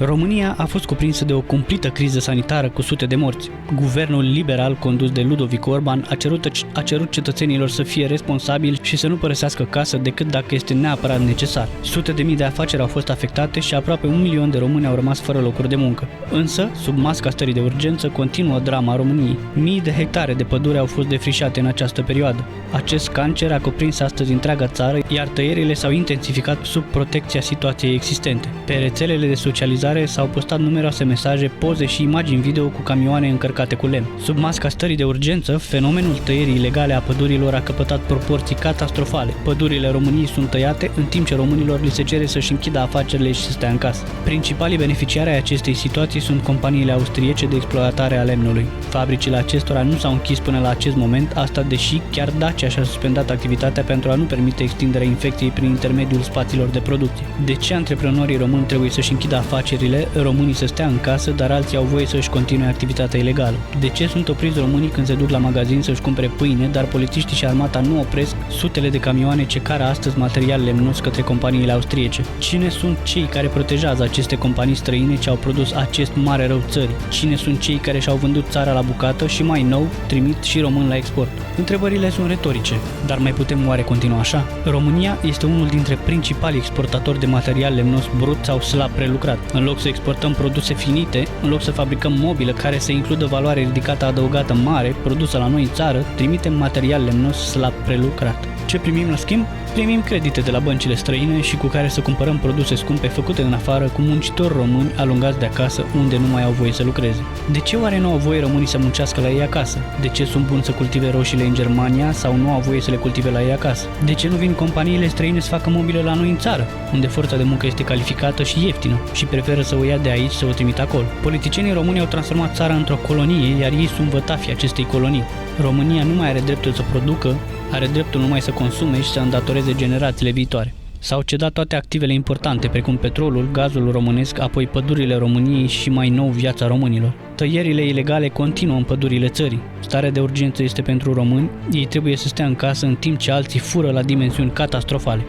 România a fost cuprinsă de o cumplită criză sanitară cu sute de morți. Guvernul liberal condus de Ludovic Orban a cerut cetățenilor să fie responsabili și să nu părăsească casă decât dacă este neapărat necesar. Sute de mii de afaceri au fost afectate și aproape 1 milion de români au rămas fără locuri de muncă. Însă, sub masca stării de urgență, continuă drama României. Mii de hectare de pădure au fost defrișate în această perioadă. Acest cancer a cuprins astăzi întreaga țară, iar tăierile s-au intensificat sub protecția situației existente. Pe rețelele de socializare s-au postat numeroase mesaje, poze și imagini video cu camioane încărcate cu lemn. Sub masca stării de urgență, fenomenul tăierii ilegale a pădurilor a căpătat proporții catastrofale. Pădurile României sunt tăiate, în timp ce românilor li se cere să-și închidă afacerile și să stea în casă. Principalii beneficiari ai acestei situații sunt companiile austriece de exploatare a lemnului. Fabricile acestora nu s-au închis până la acest moment, asta deși chiar Dacia și-a suspendat activitatea pentru a nu permite extinderea infecției prin intermediul spațiilor de producție. De ce antreprenorii români trebuie să-și închidă afacerile, românii să stea în casă, dar alții au voie să-și continue activitatea ilegală? De ce sunt opriți românii când se duc la magazin să-și cumpere pâine, dar polițiștii și armata nu opresc sutele de camioane ce cară astăzi material lemnos către companiile austriece? Cine sunt cei care protejează aceste companii străine ce au produs acest mare rău țării? Cine sunt cei care și-au vândut țara la bucată și mai nou trimit și români la export? Întrebările sunt retorice, dar mai putem oare continua așa? România este unul dintre principalii exportatori de material lemnos brut sau slab prelucrat. În loc să exportăm produse finite, în loc să fabricăm mobilă care să includă valoare ridicată adăugată mare, produsă la noi în țară, trimitem material lemnos slab prelucrat. Ce primim la schimb? Primim credite de la băncile străine și cu care să cumpărăm produse scumpe făcute în afară cu muncitori români alungați de acasă unde nu mai au voie să lucreze. De ce oare nu au voie românii să muncească la ei acasă? De ce sunt buni să cultive roșiile în Germania sau nu au voie să le cultive la ei acasă? De ce nu vin companiile străine să facă mobilă la noi în țară, unde forța de muncă este calificată și ieftină și preferă să o ia de aici să o trimită acolo? Politicienii români au transformat țara într-o colonie, iar ei sunt vătafii acestei colonii. România nu mai are dreptul să producă, are dreptul numai să consume și să îndatoreze generațiile viitoare. S-au cedat toate activele importante, precum petrolul, gazul românesc, apoi pădurile României și mai nou viața românilor. Tăierile ilegale continuă în pădurile țării. Starea de urgență este pentru români, ei trebuie să stea în casă în timp ce alții fură la dimensiuni catastrofale.